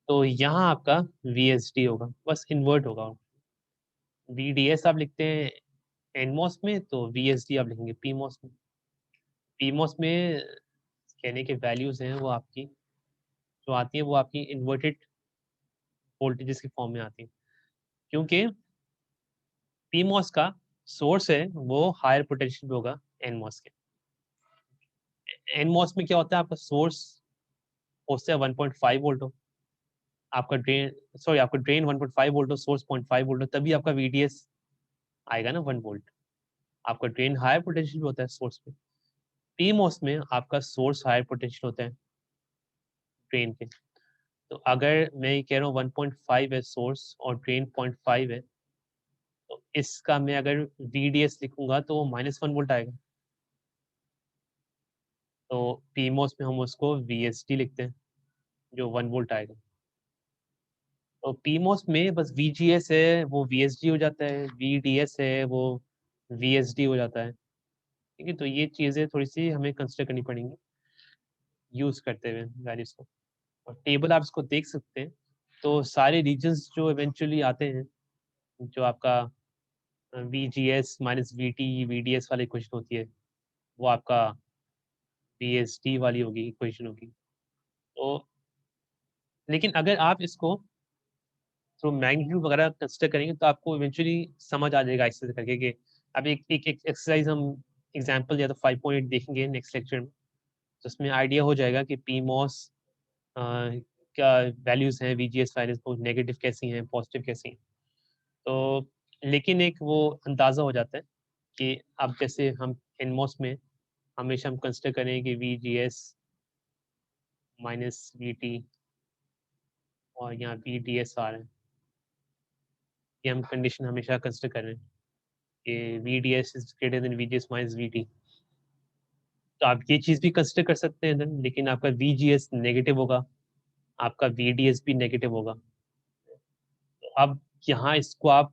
तो यहाँ आपका VSD होगा, बस इन्वर्ट होगा। VDS आप लिखते हैं एनमॉस में तो VSD आप लिखेंगे पीमॉस में। पीमॉस में कहने के वैल्यूज हैं वो आपकी जो आती है वो आपकी इन्वर्टेड वोल्टेजेस के फॉर्म में आती है, क्योंकि पीमॉस का सोर्स है वो हायर पोटेंशियल पे होगा एनमॉस के। एनमॉस में क्या होता है, आपका सोर्स हो सकता है 1.5 वोल्ट हो, आपका ड्रेन 1.5 वोल्ट हो, सोर्स 0.5 वोल्ट हो, तभी आपका VDS आएगा ना 1 वोल्ट। आपका ड्रेन हायर पोटेंशियल पे होता है सोर्स पे। पीमॉस में आपका सोर्स हायर पोटेंशियल होता है ड्रेन के। तो अगर मैं ये कह रहा हूँ 1.5 है सोर्स और ड्रेन 0.5 है, तो इसका मैं अगर VDS लिखूंगा तो वो -1 वोल्ट आएगा। तो पीमॉस में हम उसको VSD लिखते हैं जो 1 वोल्ट आएगा। तो पीमॉस में बस VGS है वो VSD हो जाता है, VDS है वो VSD हो जाता है। ठीक है, तो ये चीज़ें थोड़ी सी हमें कंसिडर करनी पड़ेंगी यूज़ करते हुए वैल्यूज़ को। और टेबल आप इसको देख सकते हैं। तो सारे रीजन्स जो इवेंचुअली आते हैं, जो आपका VGS माइनस VT VDS वाली इक्वेशन होती है, वो आपका VSD वाली होगी, इक्वेशन होगी। तो लेकिन अगर आप इसको तो मैग्नीट्यूड वगैरह कंसिडर करेंगे तो आपको इवेंचुअली समझ आ जाएगा ऐसे करके कि अब एक एक्सरसाइज हम एग्जांपल या तो 5.8 देखेंगे नेक्स्ट लेक्चर में, तो उसमें आइडिया हो जाएगा कि पीमॉस क्या वैल्यूज़ हैं, VGS वैल्यूज़ वो नेगेटिव कैसी हैं, पॉजिटिव कैसी हैं। तो लेकिन एक वो अंदाज़ा हो जाता है कि अब जैसे हम एनमॉस में हमेशा हम कंसिडर करें कि VGS माइनस VT और यहाँ VDS आ रहा है, ये हम कंडीशन हमेशा कंसिडर कर रहे हैं कि VDS is greater than VGS minus VT। तो आप ये चीज़ भी कंसिडर कर सकते हैं then, लेकिन आपका VGS नेगेटिव होगा, आपका VDS भी नेगेटिव होगा। तो अब यहाँ इसको आप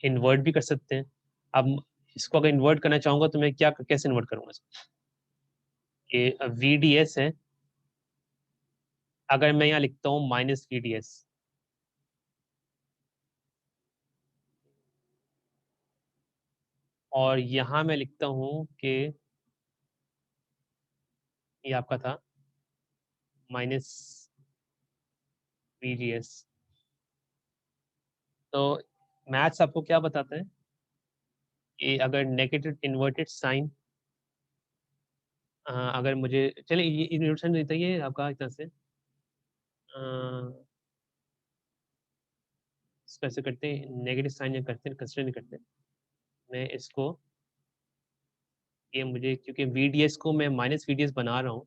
इन्वर्ट भी कर सकते हैं। अब इसको अगर इन्वर्ट करना चाहूँगा तो मैं क्या कैसे इन्वर्ट करूँगा इसको? कि VDS है, अगर मैं यहाँ लिखता हूँ माइनस VDS, और यहाँ मैं लिखता हूँ कि ये आपका था माइनस VGS। तो मैथ्स आपको क्या बताता है कि अगर नेगेटिव इन्वर्टेड साइन, अगर मुझे चलिए ये इन्वर्टेड देता है ये आपका एक तरह से इसको ऐसे करते हैं, नेगेटिव साइन या करते हैं, कंसिडर नहीं करते। मैं इसको, ये मुझे क्योंकि VDS को मैं माइनस VDS बना रहा हूँ,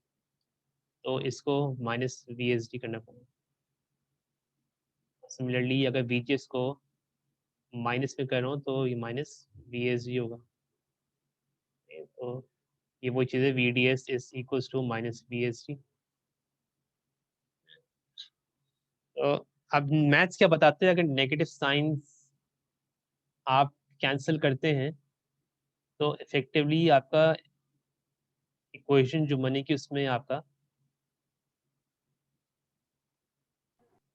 तो इसको माइनस VSD करना पड़ेगा। सिमिलरली अगर VGS को माइनस में कर रहा हूँ तो ये माइनस VSD होगा। तो ये वो चीज़ है, VDS is equals to minus VSD। तो अब मैथ्स क्या बताते हैं, अगर नेगेटिव साइंस आप कैंसिल करते हैं तो इफेक्टिवली आपका इक्वेशन जो बनेगी उसमें आपका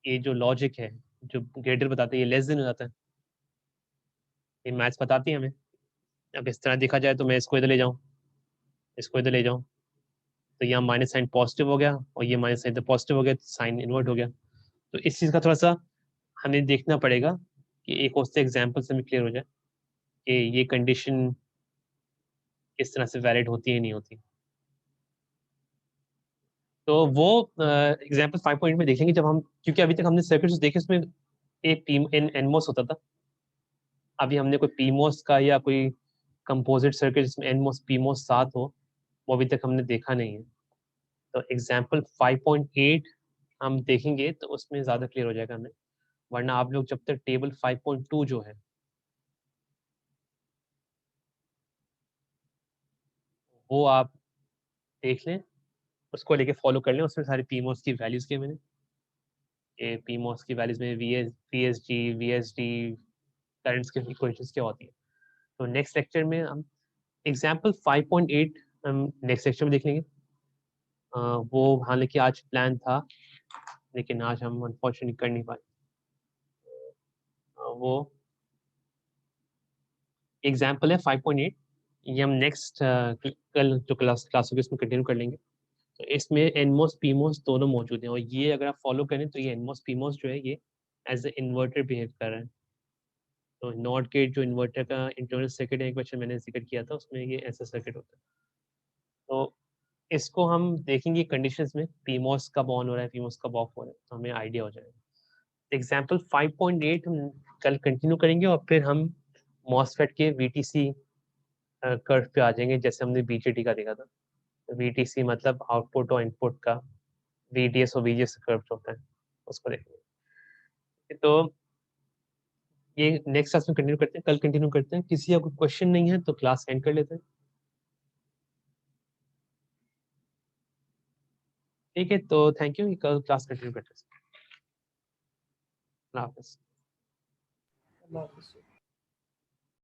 ये जो लॉजिक है, जो ग्रेटर बताते हैं, ये लेस देन हो जाता है। ये मैथ्स बताती है हमें। अब इस तरह देखा जाए तो मैं इसको इधर ले जाऊँ, इसको इधर ले जाऊँ, तो यहाँ माइनस साइन पॉजिटिव हो गया और ये माइनस साइन तो पॉजिटिव हो गया, साइन इन्वर्ट हो गया। तो इस चीज़ का थोड़ा सा हमें देखना पड़ेगा कि एक और से एग्जाम्पल से हमें क्लियर हो जाए कि ये कंडीशन किस तरह से वैलिड होती है नहीं होती। तो वो एग्जाम्पल 5.8 में देखेंगे जब हम, क्योंकि अभी तक हमने सर्किट्स देखे उसमें एक पी एन एनमोस होता था। अभी हमने कोई पीमोस का या कोई कंपोजिट सर्किट जिसमें एनमोस पीमोस साथ हो, वो अभी तक हमने देखा नहीं है। तो एग्जाम्पल 5.8 हम देखेंगे तो उसमें ज़्यादा क्लियर हो जाएगा हमें। वरना आप लोग जब तक टेबल 5.2 जो है वो आप देख लें, उसको लेके फॉलो कर लें। उसमें सारे पीमोस की वैल्यूज के मैंने ये पीमोस की वैल्यूज में VSG VSD करंट्स के इक्वेशंस क्या होती है। तो नेक्स्ट लेक्चर में हम एग्जाम्पल 5.8 हम नेक्स्ट लेक्चर में देख लेंगे। वो हालांकि आज प्लान था लेकिन आज हम अनफॉर्चुनेटली कर नहीं पाए। वो एग्जाम्पल है 5.8, ये हम नेक्स्ट कल जो क्लास होगी उसमें कंटिन्यू कर लेंगे। तो इसमें एनमोस पीमोस दोनों मौजूद हैं और ये अगर आप फॉलो करें तो ये एनमोस पीमोस जो है ये एज ए इन्वर्टर बिहेव कर रहा है। तो नॉट गेट जो इन्वर्टर का इंटरनल सर्किट है, एक क्वेश्चन मैंने जिक्र किया था उसमें ये ऐसा सर्किट होता है। तो इसको हम देखेंगे कंडीशंस में पीमोस कब ऑन हो रहा है, पीमोस कब ऑफ हो रहा है, तो हमें आइडिया हो जाएगा। एग्जाम्पल 5.8 हम कल कंटिन्यू करेंगे और फिर हम मॉसफेट के VTC कर्व पे आ जाएंगे जैसे हमने BJT का देखा था। VTC मतलब आउटपुट और इनपुट का VDS और VGS कर्व होता है, उसको देखेंगे। तो ये नेक्स्ट क्लास में कंटिन्यू करते हैं, कल कंटिन्यू करते हैं। किसी का कोई क्वेश्चन नहीं है तो क्लास एंड कर लेते हैं। ठीक है, तो थैंक यू, कल क्लास कंटिन्यू करते हैं। अल्लाह हाफिज़। अल्लाह हाफ़िज़।